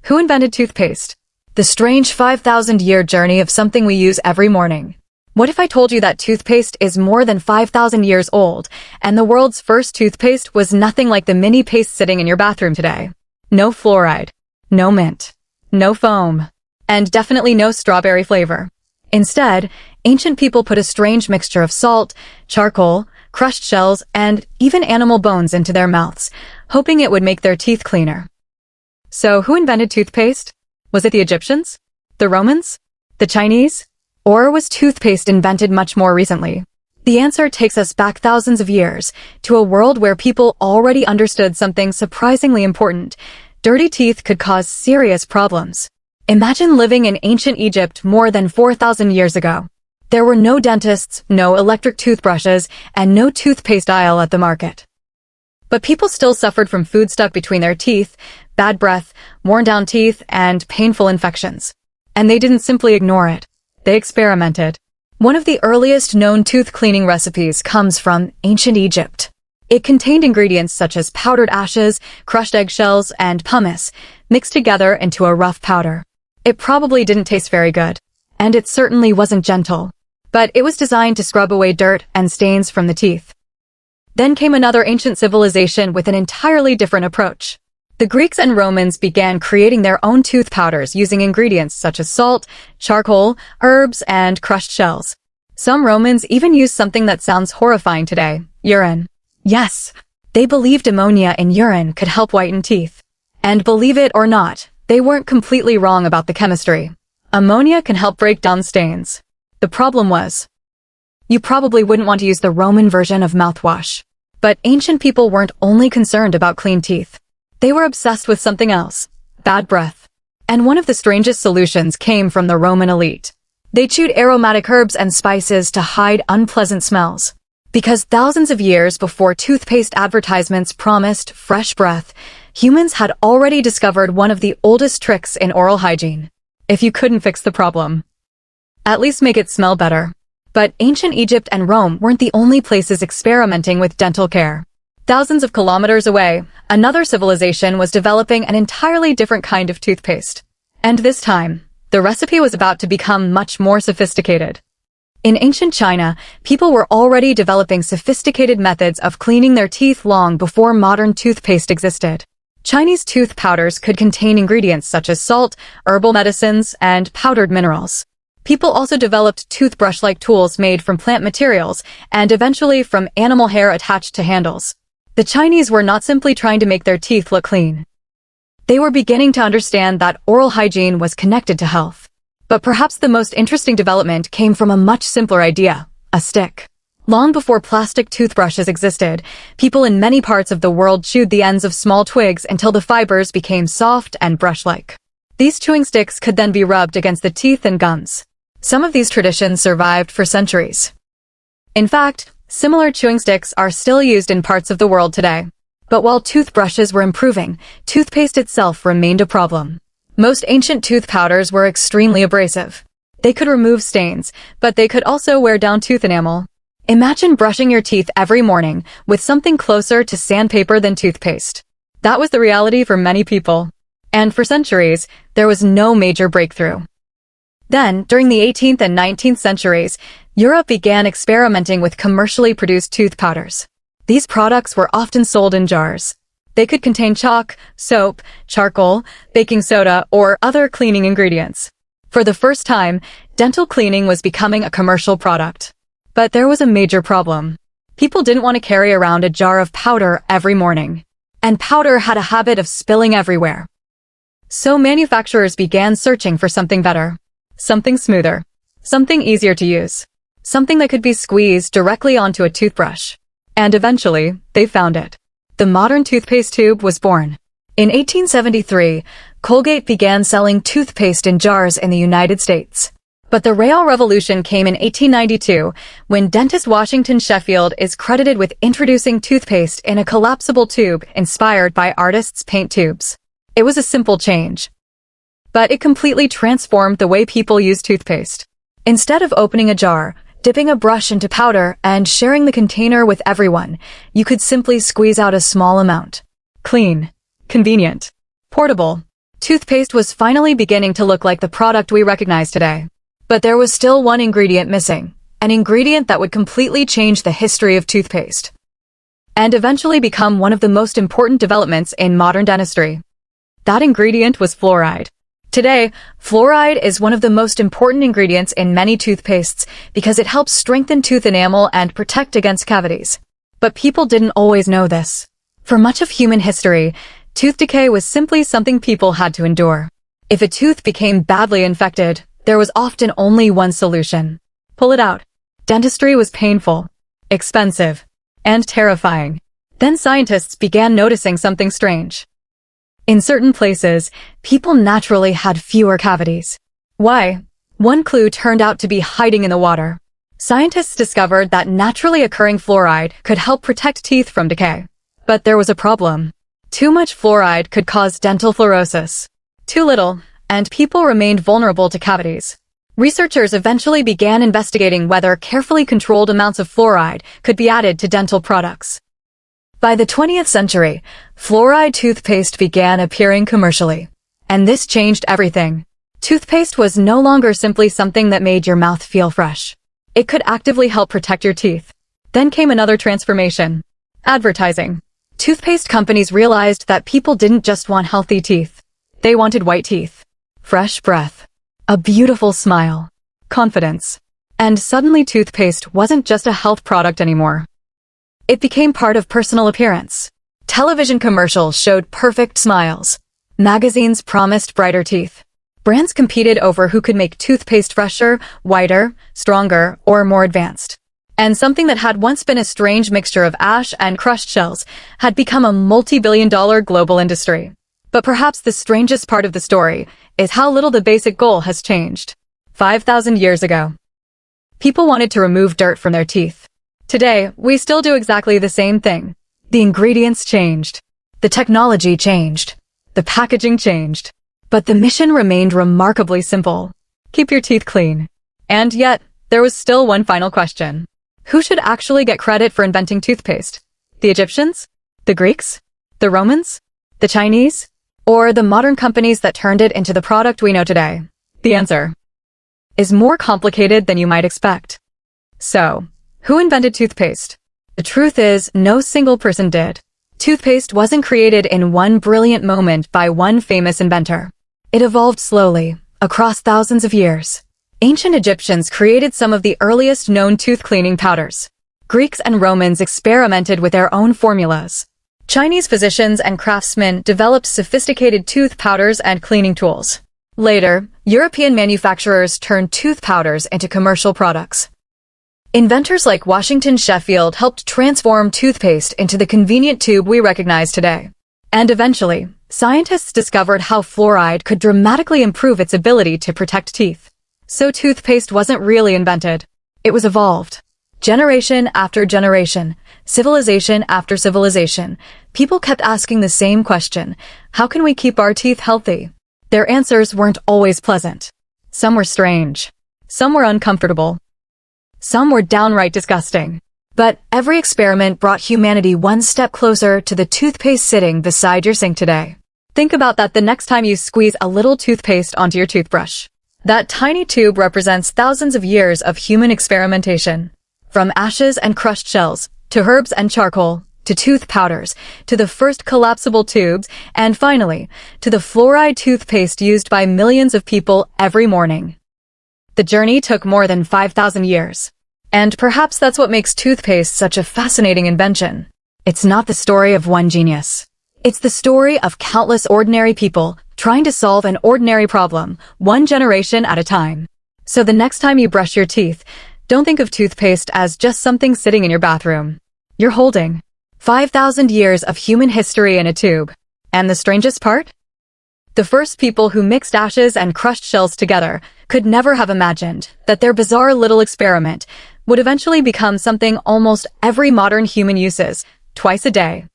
Who invented toothpaste? The strange 5,000-year journey of something we use every morning. What if I told you that toothpaste is more than 5,000 years old, and the world's first toothpaste was nothing like the mini paste sitting in your bathroom today? No fluoride, no mint, no foam, and definitely no strawberry flavor. Instead, ancient people put a strange mixture of salt, charcoal, crushed shells, and even animal bones into their mouths, hoping it would make their teeth cleaner. So who invented toothpaste? Was it the Egyptians? The Romans? The Chinese? Or was toothpaste invented much more recently? The answer takes us back thousands of years, to a world where people already understood something surprisingly important. Dirty teeth could cause serious problems. Imagine living in ancient Egypt more than 4,000 years ago. There were no dentists, no electric toothbrushes, and no toothpaste aisle at the market. But people still suffered from food stuck between their teeth, bad breath, worn-down teeth, and painful infections. And they didn't simply ignore it. They experimented. One of the earliest known tooth cleaning recipes comes from ancient Egypt. It contained ingredients such as powdered ashes, crushed eggshells, and pumice, mixed together into a rough powder. It probably didn't taste very good, and it certainly wasn't gentle. But it was designed to scrub away dirt and stains from the teeth. Then came another ancient civilization with an entirely different approach. The Greeks and Romans began creating their own tooth powders using ingredients such as salt, charcoal, herbs, and crushed shells. Some Romans even used something that sounds horrifying today, urine. Yes, they believed ammonia in urine could help whiten teeth. And believe it or not, they weren't completely wrong about the chemistry. Ammonia can help break down stains. The problem was, you probably wouldn't want to use the Roman version of mouthwash. But ancient people weren't only concerned about clean teeth. They were obsessed with something else, bad breath. And one of the strangest solutions came from the Roman elite. They chewed aromatic herbs and spices to hide unpleasant smells. Because thousands of years before toothpaste advertisements promised fresh breath, humans had already discovered one of the oldest tricks in oral hygiene. If you couldn't fix the problem, at least make it smell better. But ancient Egypt and Rome weren't the only places experimenting with dental care. Thousands of kilometers away, another civilization was developing an entirely different kind of toothpaste. And this time, the recipe was about to become much more sophisticated. In ancient China, people were already developing sophisticated methods of cleaning their teeth long before modern toothpaste existed. Chinese tooth powders could contain ingredients such as salt, herbal medicines, and powdered minerals. People also developed toothbrush-like tools made from plant materials and eventually from animal hair attached to handles. The Chinese were not simply trying to make their teeth look clean. They were beginning to understand that oral hygiene was connected to health. But perhaps the most interesting development came from a much simpler idea, a stick. Long before plastic toothbrushes existed, people in many parts of the world chewed the ends of small twigs until the fibers became soft and brush-like. These chewing sticks could then be rubbed against the teeth and gums. Some of these traditions survived for centuries. In fact, similar chewing sticks are still used in parts of the world today. But while toothbrushes were improving, toothpaste itself remained a problem. Most ancient tooth powders were extremely abrasive. They could remove stains, but they could also wear down tooth enamel. Imagine brushing your teeth every morning with something closer to sandpaper than toothpaste. That was the reality for many people. And for centuries, there was no major breakthrough. Then, during the 18th and 19th centuries, Europe began experimenting with commercially produced tooth powders. These products were often sold in jars. They could contain chalk, soap, charcoal, baking soda, or other cleaning ingredients. For the first time, dental cleaning was becoming a commercial product. But there was a major problem. People didn't want to carry around a jar of powder every morning. And powder had a habit of spilling everywhere. So manufacturers began searching for something better. Something smoother. Something easier to use. Something that could be squeezed directly onto a toothbrush. And eventually, they found it. The modern toothpaste tube was born. In 1873, Colgate began selling toothpaste in jars in the United States. But the real revolution came in 1892, when dentist Washington Sheffield is credited with introducing toothpaste in a collapsible tube inspired by artists' paint tubes. It was a simple change. But it completely transformed the way people use toothpaste. Instead of opening a jar, dipping a brush into powder, and sharing the container with everyone, you could simply squeeze out a small amount. Clean, convenient, portable. Toothpaste was finally beginning to look like the product we recognize today. But there was still one ingredient missing, an ingredient that would completely change the history of toothpaste, and eventually become one of the most important developments in modern dentistry. That ingredient was fluoride. Today, fluoride is one of the most important ingredients in many toothpastes because it helps strengthen tooth enamel and protect against cavities. But people didn't always know this. For much of human history, tooth decay was simply something people had to endure. If a tooth became badly infected, there was often only one solution: pull it out. Dentistry was painful, expensive, and terrifying. Then scientists began noticing something strange. In certain places, people naturally had fewer cavities. Why? One clue turned out to be hiding in the water. Scientists discovered that naturally occurring fluoride could help protect teeth from decay. But there was a problem. Too much fluoride could cause dental fluorosis. Too little, and people remained vulnerable to cavities. Researchers eventually began investigating whether carefully controlled amounts of fluoride could be added to dental products. By the 20th century, fluoride toothpaste began appearing commercially. And this changed everything. Toothpaste was no longer simply something that made your mouth feel fresh. It could actively help protect your teeth. Then came another transformation: advertising. Toothpaste companies realized that people didn't just want healthy teeth. They wanted white teeth, fresh breath, a beautiful smile, confidence. And suddenly toothpaste wasn't just a health product anymore. It became part of personal appearance. Television commercials showed perfect smiles. Magazines promised brighter teeth. Brands competed over who could make toothpaste fresher, whiter, stronger, or more advanced. And something that had once been a strange mixture of ash and crushed shells had become a multi-billion-dollar global industry. But perhaps the strangest part of the story is how little the basic goal has changed. 5,000 years ago, people wanted to remove dirt from their teeth. Today, we still do exactly the same thing. The ingredients changed. The technology changed. The packaging changed. But the mission remained remarkably simple: keep your teeth clean. And yet, there was still one final question. Who should actually get credit for inventing toothpaste? The Egyptians? The Greeks? The Romans? The Chinese? Or the modern companies that turned it into the product we know today? The answer is more complicated than you might expect. So, who invented toothpaste? The truth is, no single person did. Toothpaste wasn't created in one brilliant moment by one famous inventor. It evolved slowly, across thousands of years. Ancient Egyptians created some of the earliest known tooth cleaning powders. Greeks and Romans experimented with their own formulas. Chinese physicians and craftsmen developed sophisticated tooth powders and cleaning tools. Later, European manufacturers turned tooth powders into commercial products. Inventors like Washington Sheffield helped transform toothpaste into the convenient tube we recognize today. And eventually, scientists discovered how fluoride could dramatically improve its ability to protect teeth. So toothpaste wasn't really invented. It was evolved. Generation after generation, civilization after civilization, people kept asking the same question: how can we keep our teeth healthy? Their answers weren't always pleasant. Some were strange. Some were uncomfortable. Some were downright disgusting. But every experiment brought humanity one step closer to the toothpaste sitting beside your sink today. Think about that the next time you squeeze a little toothpaste onto your toothbrush. That tiny tube represents thousands of years of human experimentation. From ashes and crushed shells, to herbs and charcoal, to tooth powders, to the first collapsible tubes, and finally, to the fluoride toothpaste used by millions of people every morning. The journey took more than 5,000 years. And perhaps that's what makes toothpaste such a fascinating invention. It's not the story of one genius. It's the story of countless ordinary people trying to solve an ordinary problem, one generation at a time. So the next time you brush your teeth, don't think of toothpaste as just something sitting in your bathroom. You're holding 5,000 years of human history in a tube. And the strangest part? The first people who mixed ashes and crushed shells together could never have imagined that their bizarre little experiment would eventually become something almost every modern human uses twice a day.